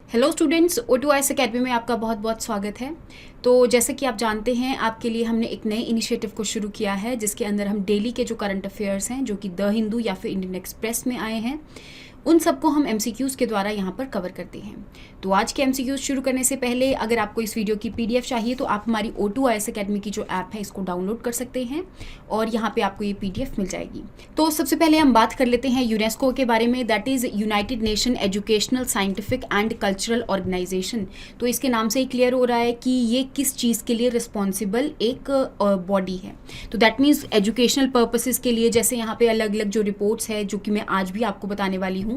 Hello students, O2IS academy में आपका बहुत बहुत स्वागत है। तो जैसे कि आप जानते हैं, आपके लिए हमने एक नए इनिशिएटिव को शुरू किया है जिसके अंदर हम डेली के जो करंट अफेयर्स हैं जो कि द हिंदू या फिर इंडियन एक्सप्रेस में आए हैं, उन सबको हम MCQs के द्वारा यहाँ पर कवर करते हैं। तो आज के MCQs शुरू करने से पहले अगर आपको इस वीडियो की PDF चाहिए तो आप हमारी O2IS अकेडमी की जो ऐप है इसको डाउनलोड कर सकते हैं और यहाँ पे आपको ये PDF मिल जाएगी। तो सबसे पहले हम बात कर लेते हैं यूनेस्को के बारे में, that is United Nation Educational Scientific and Cultural Organisation. तो इसके नाम से ही क्लियर हो रहा है कि ये किस चीज़ के लिए रिस्पॉन्सिबल एक बॉडी है। तो दैट मीन्स एजुकेशनल पर्पसेस के लिए, जैसे यहाँ पे अलग अलग जो रिपोर्ट्स है जो कि मैं आज भी आपको बताने वाली हूँ,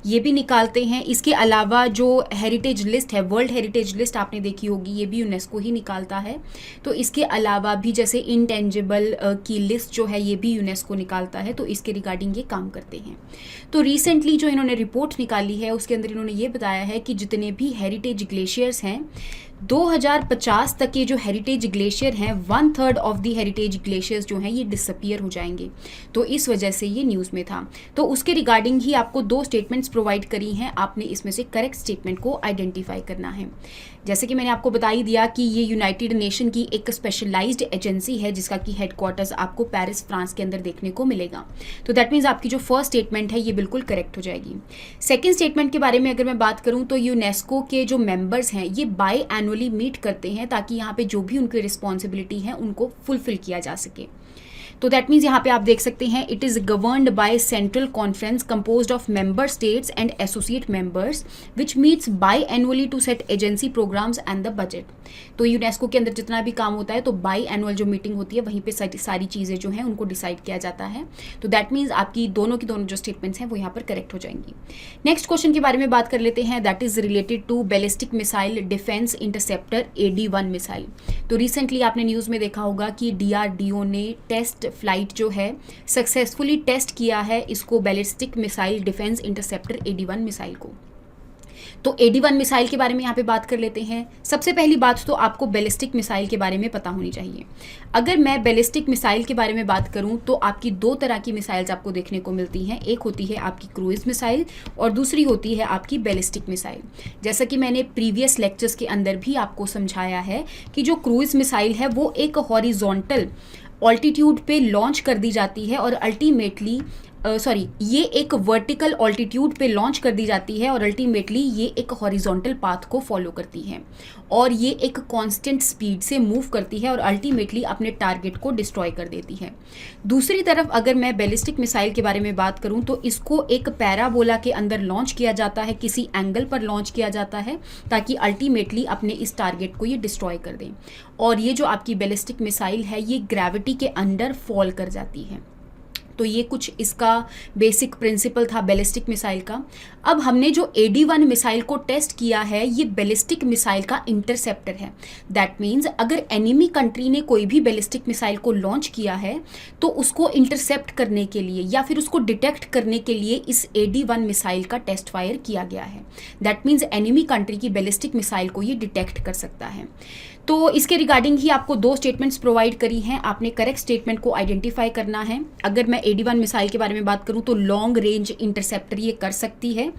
ये भी निकालते हैं। इसके अलावा जो हेरिटेज लिस्ट है, वर्ल्ड हेरिटेज लिस्ट आपने देखी होगी, ये भी यूनेस्को ही निकालता है। तो इसके अलावा भी जैसे इंटेंजिबल की लिस्ट जो है ये भी यूनेस्को निकालता है, तो इसके रिगार्डिंग ये काम करते हैं। तो रिसेंटली जो इन्होंने रिपोर्ट निकाली है उसके अंदर इन्होंने ये बताया है कि जितने भी हेरिटेज ग्लेशियर्स हैं 2050 तक के जो हेरिटेज ग्लेशियर हैं, 1/3 ऑफ दी हेरिटेज ग्लेशियर्स जो हैं ये डिसअपियर हो जाएंगे। तो इस वजह से ये न्यूज़ में था। तो उसके रिगार्डिंग ही आपको 2 स्टेटमेंट्स प्रोवाइड करी हैं, आपने इसमें से करेक्ट स्टेटमेंट को आइडेंटिफाई करना है। जैसे कि मैंने आपको बता ही दिया कि ये यूनाइटेड नेशन की एक स्पेशलाइज्ड एजेंसी है जिसका कि हेडक्वार्टर्स आपको पेरिस, फ्रांस के अंदर देखने को मिलेगा। तो दैट मीन्स आपकी जो फर्स्ट स्टेटमेंट है ये बिल्कुल करेक्ट हो जाएगी। सेकेंड स्टेटमेंट के बारे में अगर मैं बात करूँ तो यूनेस्को के जो मेंबर्स हैं ये बाई एनुअली मीट करते हैं ताकि यहाँ पे जो भी उनकी रिस्पॉन्सिबिलिटी है उनको फुलफिल किया जा सके। तो दैट मीन्स यहाँ पे आप देख सकते हैं, it is governed by central conference composed of member states and associate members which meets biannually to set agency programmes and the budget. तो यूनेस्को के अंदर जितना भी काम होता है तो बाई एनुअल जो मीटिंग होती है वहीं पे सारी चीज़ें जो हैं उनको डिसाइड किया जाता है। तो दैट मीन्स आपकी दोनों की दोनों जो स्टेटमेंट्स हैं वो यहाँ पर करेक्ट हो जाएंगी। नेक्स्ट क्वेश्चन के बारे में बात कर लेते हैं, that is related to ballistic missile defence interceptor AD-1 missile. तो रिसेंटली आपने न्यूज़ में देखा होगा कि DRDO ने टेस्ट फ्लाइट जो है सक्सेसफुली टेस्ट किया है इसको ballistic missile defence interceptor AD-1 missile को। तो AD-1 मिसाइल के बारे में यहाँ पे बात कर लेते हैं। सबसे पहली बात तो आपको बैलिस्टिक मिसाइल के बारे में पता होनी चाहिए। अगर मैं बैलिस्टिक मिसाइल के बारे में बात करूँ तो आपकी 2 तरह की मिसाइल्स आपको देखने को मिलती हैं। एक होती है आपकी क्रूइज मिसाइल और दूसरी होती है आपकी बैलिस्टिक मिसाइल। जैसा कि मैंने प्रीवियस लेक्चर्स के अंदर भी आपको समझाया है कि जो क्रूइज मिसाइल है वो एक हॉरिजॉन्टल ऑल्टीट्यूड पे लॉन्च कर दी जाती है और अल्टीमेटली ये एक वर्टिकल ऑल्टीट्यूड पे लॉन्च कर दी जाती है और अल्टीमेटली ये एक हॉरिजॉन्टल पाथ को फॉलो करती है और ये एक कांस्टेंट स्पीड से मूव करती है और अल्टीमेटली अपने टारगेट को डिस्ट्रॉय कर देती है। दूसरी तरफ अगर मैं बैलिस्टिक मिसाइल के बारे में बात करूं तो इसको एक पैराबोला के अंदर लॉन्च किया जाता है, किसी एंगल पर लॉन्च किया जाता है ताकि अल्टीमेटली अपने इस टारगेट को ये डिस्ट्रॉय कर दें। और ये जो आपकी बैलिस्टिक मिसाइल है ये ग्रेविटी के अंडर फॉल कर जाती है। तो ये कुछ इसका बेसिक प्रिंसिपल था बैलिस्टिक मिसाइल का। अब हमने जो AD-1 मिसाइल को टेस्ट किया है ये बैलिस्टिक मिसाइल का इंटरसेप्टर है। दैट मीन्स अगर एनिमी कंट्री ने कोई भी बैलिस्टिक मिसाइल को लॉन्च किया है तो उसको इंटरसेप्ट करने के लिए या फिर उसको डिटेक्ट करने के लिए इस AD-1 मिसाइल का टेस्ट फायर किया गया है। दैट मीन्स एनिमी कंट्री की बैलिस्टिक मिसाइल को ये डिटेक्ट कर सकता है। तो इसके रिगार्डिंग ही आपको 2 स्टेटमेंट्स प्रोवाइड करी हैं, आपने करेक्ट स्टेटमेंट को आइडेंटिफाई करना है। अगर मैं AD-1 मिसाइल के बारे में बात करूं तो लॉन्ग रेंज इंटरसेप्टर ये कर सकती है,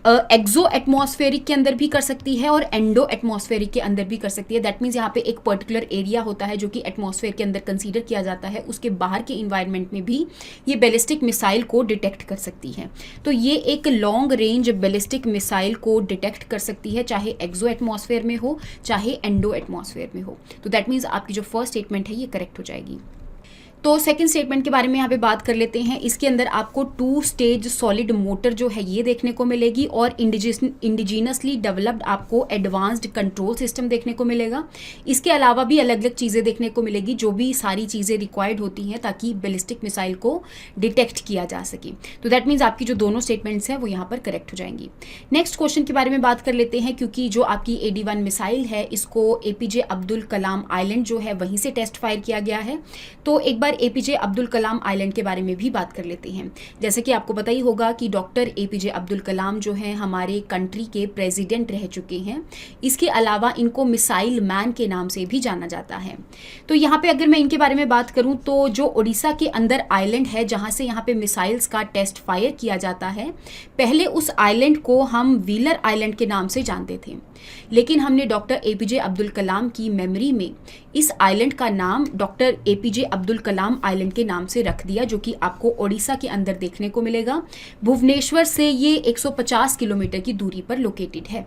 एक्सो एटमॉस्फेरिक के अंदर भी कर सकती है और एंडो एटमॉस्फेरिक के अंदर भी कर सकती है। दैट मीन्स यहाँ पे एक पर्टिकुलर एरिया होता है जो कि एटमॉस्फेयर के अंदर कंसीडर किया जाता है, उसके बाहर के इन्वायरमेंट में भी ये बैलिस्टिक मिसाइल को डिटेक्ट कर सकती है। तो ये एक लॉन्ग रेंज बैलिस्टिक मिसाइल को डिटेक्ट कर सकती है, चाहे एक्सो एटमॉस्फेयर में हो चाहे एंडो एटमॉस्फेयर में हो। तो दैट मीन्स आपकी जो फर्स्ट स्टेटमेंट है ये करेक्ट हो जाएगी। तो सेकंड स्टेटमेंट के बारे में यहाँ पे बात कर लेते हैं। इसके अंदर आपको 2 स्टेज सॉलिड मोटर जो है ये देखने को मिलेगी और इंडिजीनसली डेवलप्ड आपको एडवांस्ड कंट्रोल सिस्टम देखने को मिलेगा। इसके अलावा भी अलग अलग चीज़ें देखने को मिलेगी जो भी सारी चीज़ें रिक्वायर्ड होती हैं ताकि बैलिस्टिक मिसाइल को डिटेक्ट किया जा सके। तो दैट मीन्स आपकी जो दोनों स्टेटमेंट्स हैं वो यहाँ पर करेक्ट हो जाएंगी। नेक्स्ट क्वेश्चन के बारे में बात कर लेते हैं, क्योंकि जो आपकी AD-1 मिसाइल है इसको APJ अब्दुल कलाम आइलैंड जो है वहीं से टेस्ट फायर किया गया है। तो एक बार doctor APJ Abdul Kalam island के बारे में भी बात कर लेते हैं। जैसे कि आपको पता ही होगा कि डॉक्टर एपीजे अब्दुल कलाम जो हैं हमारे कंट्री के प्रेसिडेंट रह चुके हैं। इसके अलावा इनको मिसाइल मैन के नाम से भी जाना जाता है। तो यहाँ पे अगर मैं इनके बारे में बात करूँ तो जो उड़ीसा के अंदर आइलैंड है जहाँ से यहाँ पे मिसाइल्स का टेस्ट फायर किया जाता है, पहले उस आइलैंड को हम व्हीलर आइलैंड के नाम से जानते थे, लेकिन हमने डॉक्टर एपीजे अब्दुल कलाम की मेमोरी में इस आइलैंड का नाम doctor APJ Abdul Kalam island के नाम से रख दिया, जो कि आपको ओडिशा के अंदर देखने को मिलेगा। भुवनेश्वर से ये 150 किलोमीटर की दूरी पर लोकेटेड है।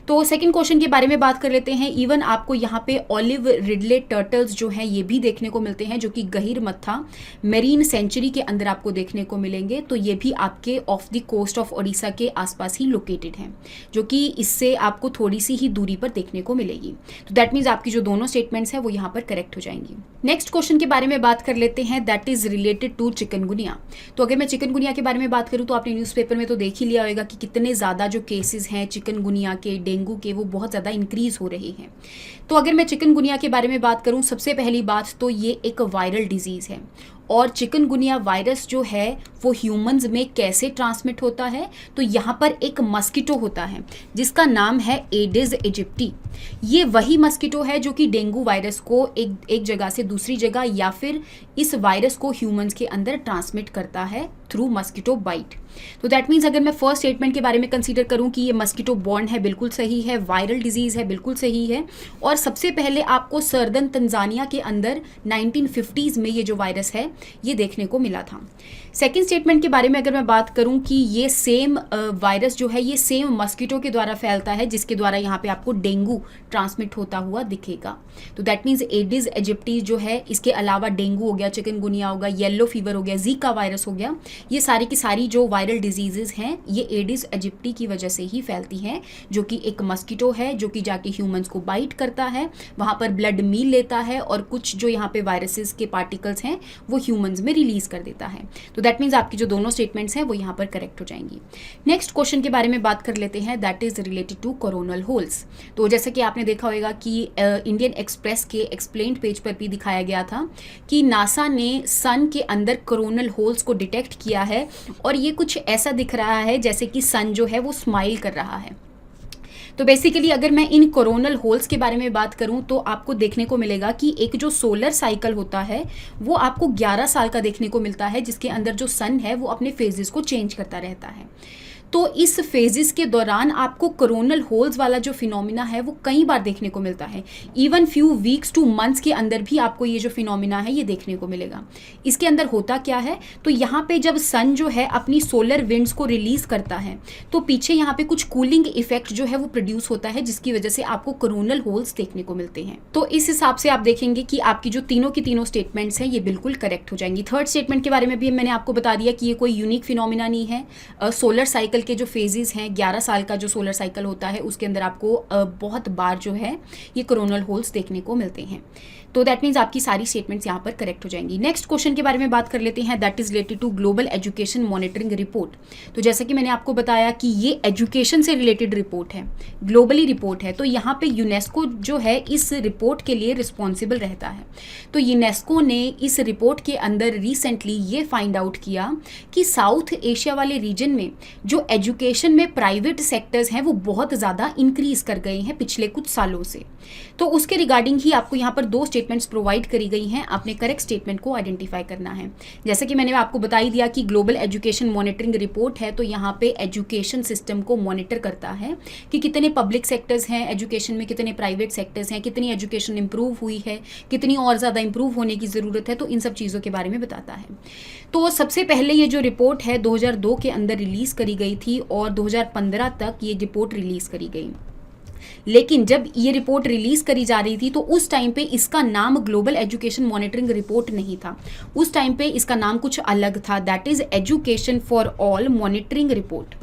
तो सेकंड क्वेश्चन के बारे में बात कर लेते हैं। इवन आपको यहाँ पे ऑलिव रिडले टर्टल्स जो हैं ये भी देखने को मिलते हैं, जो कि गहीर मत्था मेरीन सेंचुरी के अंदर आपको देखने को मिलेंगे। तो ये भी आपके off the coast of Odisha के आसपास ही लोकेटेड हैं, जो कि इससे आपको थोड़ी सी ही दूरी पर देखने को मिलेगी। तो दैट मीन्स आपकी जो दोनों स्टेटमेंट्स हैं वो यहाँ पर करेक्ट हो जाएंगी। नेक्स्ट क्वेश्चन के बारे में बात कर लेते हैं, that is related to chikungunya. तो अगर मैं चिकनगुनिया के बारे में बात करूँ तो आपने न्यूज़पेपर में तो देख ही लिया होगा कि कितने ज़्यादा जो केसेस हैं चिकनगुनिया के, डेंगू के, वो बहुत ज़्यादा इंक्रीज हो रहे हैं। तो अगर मैं चिकनगुनिया के बारे में बात करूँ, सबसे पहली बात तो ये एक वायरल डिजीज़ है। और चिकनगुनिया वायरस जो है वो ह्यूमंस में कैसे ट्रांसमिट होता है, तो यहाँ पर एक मस्कीटो होता है जिसका नाम है एडिस इजिप्टी। ये वही मस्कीटो है जो कि डेंगू वायरस को एक जगह से दूसरी जगह या फिर इस वायरस को ह्यूमंस के अंदर ट्रांसमिट करता है थ्रू मस्कीटो बाइट। तो दैट मीन्स अगर मैं फर्स्ट स्टेटमेंट के बारे में कंसीडर करूं कि ये मस्कीटो बॉर्न है, बिल्कुल सही है। वायरल डिजीज़ है, बिल्कुल सही है। और सबसे पहले आपको सर्दन तंजानिया के अंदर 1950s में ये जो वायरस है ये देखने को मिला था। सेकेंड स्टेटमेंट के बारे में अगर मैं बात करूं कि ये सेम वायरस जो है ये सेम मस्कीटो के द्वारा फैलता है जिसके द्वारा यहाँ पे आपको डेंगू ट्रांसमिट होता हुआ दिखेगा। तो दैट मीन्स एडिस इजिप्टी जो है, इसके अलावा डेंगू हो गया, चिकनगुनिया हो गया, येलो फीवर हो गया, जीका वायरस हो गया, ये सारी की सारी जो वायरल डिजीजेज हैं ये एडिस इजिप्टी की वजह से ही फैलती हैं, जो कि एक मस्कीटो है जो कि जाके ह्यूमंस को बाइट करता है, वहाँ पर ब्लड मील लेता है और कुछ जो यहाँ पे वायरसेस के पार्टिकल्स हैं वो ह्यूमंस में रिलीज कर देता है। तो दैट मीन्स आपकी जो दोनों स्टेटमेंट्स हैं वो यहाँ पर करेक्ट हो जाएंगी। नेक्स्ट क्वेश्चन के बारे में बात कर लेते हैं, that is related to coronal holes. तो जैसे कि आपने देखा होगा कि इंडियन एक्सप्रेस के एक्सप्लेन्ड पेज पर भी दिखाया गया था कि नासा ने सन के अंदर कोरोनल होल्स को डिटेक्ट किया है और ये कुछ ऐसा दिख रहा है जैसे कि सन जो है वो स्माइल कर रहा है। तो बेसिकली अगर मैं इन कोरोनल होल्स के बारे में बात करूं तो आपको देखने को मिलेगा कि एक जो सोलर साइकिल होता है वो आपको 11 साल का देखने को मिलता है, जिसके अंदर जो सन है वो अपने फेजेस को चेंज करता रहता है। तो इस फेजेस के दौरान आपको कोरोनल होल्स वाला जो फिनोमिना है वो कई बार देखने को मिलता है। Even few weeks two months के अंदर भी आपको ये जो फिनोमिना है ये देखने को मिलेगा। इसके अंदर होता क्या है, तो यहाँ पे जब सन जो है अपनी सोलर विंड्स को रिलीज करता है तो पीछे यहाँ पे कुछ कूलिंग इफेक्ट जो है वो प्रोड्यूस होता है, जिसकी वजह से आपको कोरोनल होल्स देखने को मिलते हैं। तो इस हिसाब से आप देखेंगे कि आपकी जो तीनों की तीनों स्टेटमेंट्स हैं ये बिल्कुल करेक्ट हो जाएंगी। थर्ड स्टेटमेंट के बारे में भी मैंने आपको बता दिया कि ये कोई यूनिक फिनोमिना नहीं है। सोलर साइकिल के जो फेजेस हैं, 11 साल का जो सोलर साइकिल होता है उसके अंदर आपको बहुत बार जो है ये कोरोनल होल्स देखने को मिलते हैं। तो दैट मीन्स आपकी सारी स्टेटमेंट्स यहाँ पर करेक्ट हो जाएंगी। नेक्स्ट क्वेश्चन के बारे में बात कर लेते हैं, that is related to global education monitoring report. तो जैसा कि मैंने आपको बताया कि ये एजुकेशन से रिलेटेड रिपोर्ट है, ग्लोबली रिपोर्ट है। तो यहाँ पे यूनेस्को जो है इस रिपोर्ट के लिए रिस्पॉन्सिबल रहता है। तो यूनेस्को ने इस रिपोर्ट के अंदर रिसेंटली ये फाइंड आउट किया कि साउथ एशिया वाले रीजन में जो एजुकेशन में प्राइवेट सेक्टर्स हैं वो बहुत ज़्यादा इंक्रीज कर गए हैं पिछले कुछ सालों से। तो उसके रिगार्डिंग ही आपको यहाँ पर दो स्टेटमेंट्स प्रोवाइड करी गई हैं, आपने करेक्ट स्टेटमेंट को आइडेंटिफाई करना है। जैसे कि मैंने आपको बता ही दिया कि ग्लोबल एजुकेशन मॉनिटरिंग रिपोर्ट है, तो यहाँ पे एजुकेशन सिस्टम को मॉनिटर करता है कि कितने पब्लिक सेक्टर्स हैं एजुकेशन में, कितने प्राइवेट सेक्टर्स हैं, कितनी एजुकेशन इंप्रूव हुई है, कितनी और ज़्यादा इंप्रूव होने की ज़रूरत है। तो इन सब चीज़ों के बारे में बताता है। तो सबसे पहले ये जो रिपोर्ट है 2002 के अंदर रिलीज़ करी गई थी और 2015 तक ये रिपोर्ट रिलीज़ करी गई। लेकिन जब ये रिपोर्ट रिलीज करी जा रही थी तो उस टाइम पे इसका नाम ग्लोबल एजुकेशन मॉनिटरिंग रिपोर्ट नहीं था, उस टाइम पे इसका नाम कुछ अलग था, that is education for all monitoring report.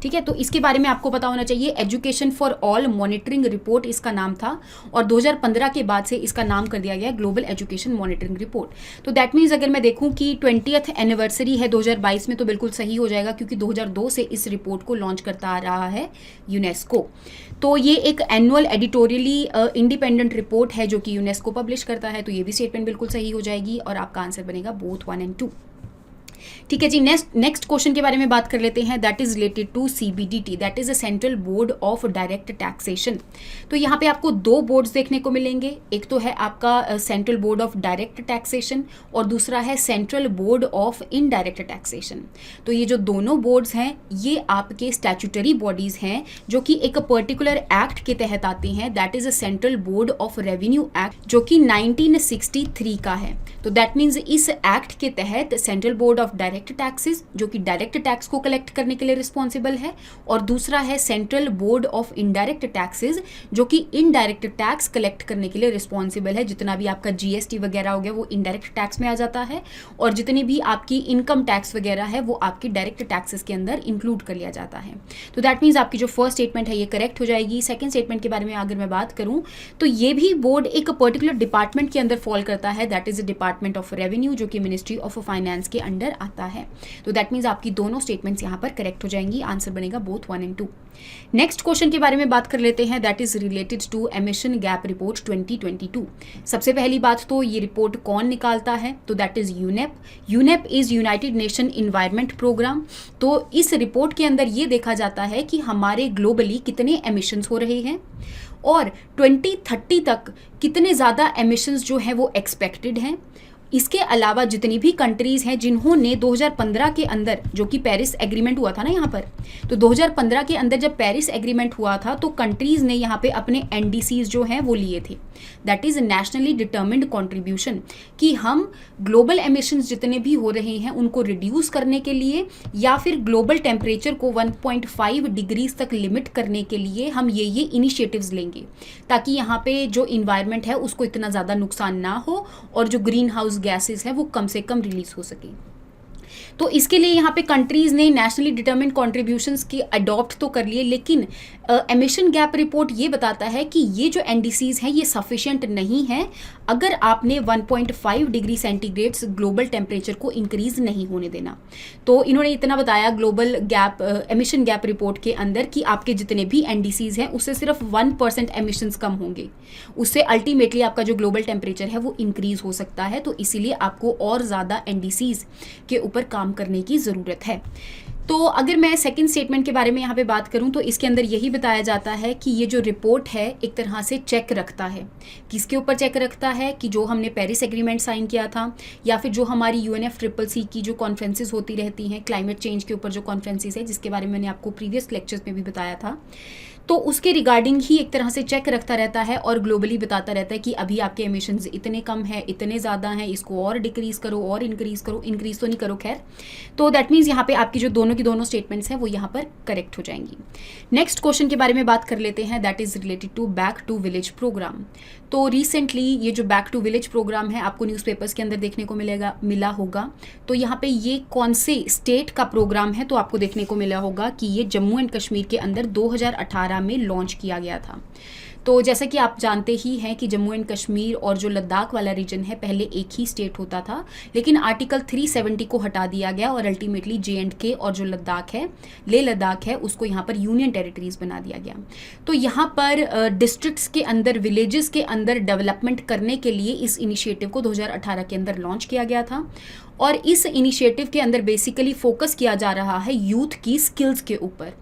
ठीक है, तो इसके बारे में आपको पता होना चाहिए। Education for all monitoring report इसका नाम था और 2015 के बाद से इसका नाम कर दिया गया ग्लोबल एजुकेशन मॉनिटरिंग रिपोर्ट। तो दैट मीन्स अगर मैं देखूं कि 20th एनिवर्सरी है 2022 में, तो बिल्कुल सही हो जाएगा क्योंकि 2002 से इस रिपोर्ट को लॉन्च करता आ रहा है यूनेस्को। तो ये एक एनुअल एडिटोरियली इंडिपेंडेंट रिपोर्ट है जो कि यूनेस्को पब्लिश करता है, तो ये भी स्टेटमेंट बिल्कुल सही हो जाएगी और आपका आंसर बनेगा बोथ 1 और 2। ठीक है जी, नेक्स्ट क्वेश्चन के बारे में बात कर लेते हैं। That is related to CBDT, that is a central board of direct taxation. तो यहाँ पे आपको दो बोर्ड्स देखने को मिलेंगे, एक तो है आपका central board of direct taxation और दूसरा है central board of indirect taxation. तो ये जो दोनों बोर्ड्स हैं ये आपके स्टैट्यूटरी बॉडीज हैं जो कि एक पर्टिकुलर एक्ट के तहत आते हैं, that is a central board of revenue act जो कि 1963 का है। तो दैट मीन्स इस एक्ट के तहत central board of direct taxes जो कि डायरेक्ट टैक्स को कलेक्ट करने के लिए रिस्पॉन्सिबल है, और दूसरा है central board of indirect taxes जो कि इनडायरेक्ट टैक्स कलेक्ट करने के लिए रिस्पॉन्सिबल है। जितना भी आपका GST वगैरह हो गया वो इनडायरेक्ट टैक्स में आ जाता है, और जितनी भी आपकी इनकम टैक्स वगैरह है वो आपकी डायरेक्ट टैक्सेस के अंदर इंक्लूड कर लिया जाता है। तो दैट मीन्स आपकी जो फर्स्ट स्टेटमेंट है ये करेक्ट हो जाएगी। सेकंड स्टेटमेंट के बारे में अगर मैं बात करूं तो ये भी बोर्ड एक पर्टिकुलर डिपार्टमेंट के अंदर फॉल करता है, that is department of revenue जो कि मिनिस्ट्री ऑफ फाइनेंस के अंडर आता है। तो दैट मीन्स आपकी दोनों स्टेटमेंट्स यहाँ पर करेक्ट हो जाएंगी, आंसर बनेगा बोथ 1 और 2। नेक्स्ट क्वेश्चन के बारे में बात कर लेते हैं, that is related to emission gap report 2022। सबसे पहली बात तो ये रिपोर्ट कौन निकालता है, तो that is UNEP. UNEP is United Nation Environment Programme. तो इस रिपोर्ट के अंदर ये देखा जाता है कि हमारे ग्लोबली कितने एमिशंस हो रहे हैं और 2030 तक कितने ज़्यादा एमिशंस जो हैं वो एक्सपेक्टेड हैं। इसके अलावा जितनी भी कंट्रीज़ हैं जिन्होंने 2015 के अंदर, जो कि पेरिस एग्रीमेंट हुआ था ना यहाँ पर, तो 2015 के अंदर जब पेरिस एग्रीमेंट हुआ था तो कंट्रीज़ ने यहाँ पे अपने NDCs जो हैं वो लिए थे, that is nationally determined contribution, कि हम ग्लोबल एमिशंस जितने भी हो रहे हैं उनको रिड्यूस करने के लिए या फिर ग्लोबल टेम्परेचर को 1.5 डिग्रीज तक लिमिट करने के लिए हम ये इनिशिएटिव्स लेंगे ताकि यहाँ पे जो इन्वायरमेंट है उसको इतना ज़्यादा नुकसान ना हो और जो ग्रीन हाउस गैसेस है वो कम से कम रिलीज हो सके। तो इसके लिए यहाँ पे कंट्रीज़ ने नेशनली डिटर्मिन्ड कॉन्ट्रीब्यूशंस की अडॉप्ट तो कर लिए, लेकिन एमिशन गैप रिपोर्ट ये बताता है कि ये जो NDCs हैं ये सफिशिएंट नहीं है अगर आपने 1.5 डिग्री सेंटीग्रेड्स ग्लोबल टेम्परेचर को इंक्रीज़ नहीं होने देना। तो इन्होंने इतना बताया global gap emission gap report के अंदर कि आपके जितने भी NDCs हैं उससे सिर्फ 1% एमिशंस कम होंगे, उससे अल्टीमेटली आपका जो ग्लोबल टेम्परेचर है वो इंक्रीज़ हो सकता है। तो इसीलिए आपको और ज़्यादा NDCs के ऊपर काम करने की ज़रूरत है। तो अगर मैं सेकंड स्टेटमेंट के बारे में यहाँ पे बात करूँ तो इसके अंदर यही बताया जाता है कि ये जो रिपोर्ट है एक तरह से चेक रखता है, किसके ऊपर चेक रखता है कि जो हमने पेरिस एग्रीमेंट साइन किया था या फिर जो हमारी UNFCCC की जो कॉन्फ्रेंसेस होती रहती हैं क्लाइमेट चेंज के ऊपर जो कॉन्फ्रेंसेस है जिसके बारे में मैंने आपको प्रीवियस लेक्चर्स में भी बताया था, तो उसके रिगार्डिंग ही एक तरह से चेक रखता रहता है और ग्लोबली बताता रहता है कि अभी आपके एमिशंस इतने कम है, इतने ज़्यादा हैं, इसको और डिक्रीज़ करो और इंक्रीज़ करो, इंक्रीज़ तो नहीं करो खैर। तो दैट मीन्स यहाँ पे आपकी जो दोनों की दोनों स्टेटमेंट्स हैं वो यहाँ पर करेक्ट हो जाएंगी। नेक्स्ट क्वेश्चन के बारे में बात कर लेते हैं, that is related to back to village programme. तो रिसेंटली ये जो बैक टू विलेज प्रोग्राम है आपको न्यूज़पेपर्स के अंदर देखने को मिला होगा। तो यहाँ पे ये कौन से स्टेट का प्रोग्राम है, तो आपको देखने को मिला होगा कि ये जम्मू एंड कश्मीर के अंदर 2018 में लॉन्च किया गया था। तो जैसा कि आप जानते ही हैं कि जम्मू एंड कश्मीर और जो लद्दाख वाला रीजन है पहले एक ही स्टेट होता था, लेकिन आर्टिकल 370 को हटा दिया गया और अल्टीमेटली JNK और जो लद्दाख है, लेह लद्दाख है, उसको यहाँ पर यूनियन टेरिटरीज बना दिया गया। तो यहाँ पर डिस्ट्रिक्ट्स के अंदर, विलेजेस के अंदर डेवलपमेंट करने के लिए इस इनिशिएटिव को 2018 के अंदर लॉन्च किया गया था और इस इनिशिएटिव के अंदर बेसिकली फोकस किया जा रहा है यूथ की स्किल्स के ऊपर।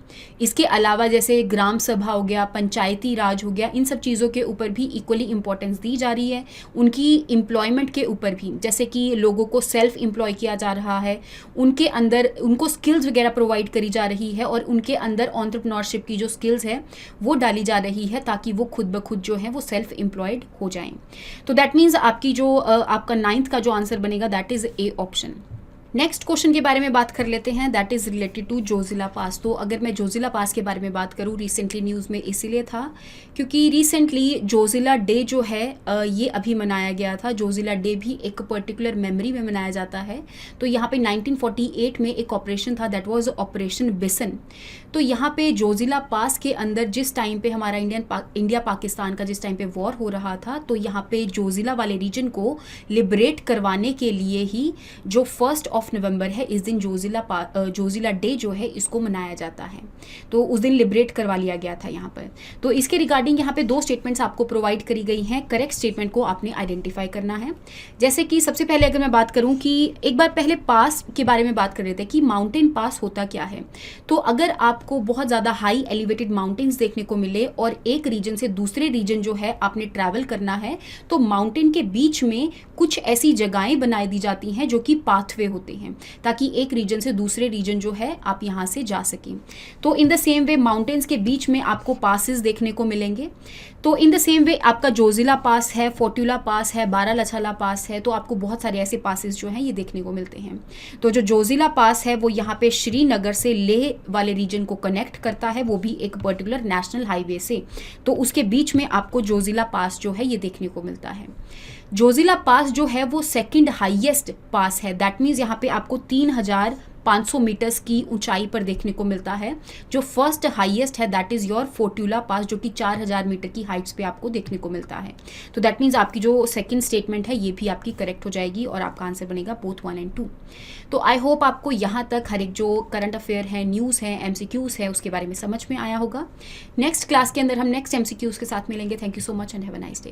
इसके अलावा जैसे ग्राम सभा हो गया, पंचायती राज हो गया, इन सब चीज़ों के ऊपर भी इक्वली इंपॉर्टेंस दी जा रही है। उनकी एम्प्लॉयमेंट के ऊपर भी, जैसे कि लोगों को सेल्फ एम्प्लॉय किया जा रहा है, उनके अंदर उनको स्किल्स वगैरह प्रोवाइड करी जा रही है और उनके अंदर एंटरप्रेन्योरशिप की जो स्किल्स है वो डाली जा रही है ताकि वो खुद ब खुद जो है वो सेल्फ एम्प्लॉयड हो जाएं। तो दैट मीन्स आपकी जो आपका 9th का जो आंसर बनेगा that is A option. Next question के बारे में बात कर लेते हैं, that is related to Zojila pass. तो अगर मैं जोजिला पास के बारे में बात करूँ, रिसेंटली न्यूज़ में इसीलिए था क्योंकि रिसेंटली जोजिला डे जो है ये अभी मनाया गया था। जोजिला डे भी एक पर्टिकुलर मेमोरी में मनाया जाता है। तो यहाँ पे 1948 में एक ऑपरेशन था, दैट वाज ऑपरेशन बिसन। तो यहाँ पे जोजिला पास के अंदर जिस टाइम पे हमारा इंडिया पाकिस्तान का जिस टाइम पे वॉर हो रहा था, तो यहाँ पे जोजिला वाले रीजन को लिबरेट करवाने के लिए ही जो 1 नवंबर है, इस दिन जोजिला डे जो है इसको मनाया जाता है। तो उस दिन लिबरेट करवा लिया गया था यहाँ पर। तो इसके रिगार्डिंग यहाँ पे 2 स्टेटमेंट्स आपको प्रोवाइड करी गई हैं। करेक्ट स्टेटमेंट को आपने आइडेंटिफाई करना है। जैसे कि सबसे पहले अगर मैं बात करूँ कि एक बार पहले पास के बारे में बात कर रहे थे कि माउंटेन पास होता क्या है। तो अगर आपको बहुत ज़्यादा हाई एलिवेटेड माउंटेन्स देखने को मिले और एक रीजन से दूसरे रीजन जो है आपने ट्रैवल करना है, तो माउंटेन के बीच में कुछ ऐसी जगहें बनाई दी जाती हैं जो कि पाथवे होते हैं, ताकि एक रीजन से दूसरे रीजन जो है आप यहाँ से जा सकें। तो in the same way mountains के बीच में आपको पासेस देखने को मिलेंगे। तो इन द सेम वे आपका जोजिला पास है, फोर्टुला पास है, बारालाचाला पास है। तो आपको बहुत सारे ऐसे पासेस जो हैं ये देखने को मिलते हैं। तो जो जोजिला पास है वो यहाँ पे श्रीनगर से लेह वाले रीजन को कनेक्ट करता है, वो भी एक पर्टिकुलर नेशनल हाईवे से। तो उसके बीच में आपको जोजिला पास जो है ये देखने को मिलता है। जोजिला पास जो है वो सेकंड हाईएस्ट पास है, दैट मीन्स यहाँ पे आपको 3500 मीटर्स की ऊंचाई पर देखने को मिलता है। जो फर्स्ट हाईएस्ट है दैट इज़ योर फोर्टुला पास, जो कि 4000 मीटर की हाइट्स पे आपको देखने को मिलता है। तो दैट मीन्स आपकी जो सेकंड स्टेटमेंट है ये भी आपकी करेक्ट हो जाएगी और आपका आंसर बनेगा बोथ 1 और 2। तो आई होप आपको यहाँ तक हर एक जो करंट अफेयर है, न्यूज़ है, MCQs है, उसके बारे में समझ में आया होगा। नेक्स्ट क्लास के अंदर हम नेक्स्ट MCQs के साथ मिलेंगे। Thank you so much and have a nice day.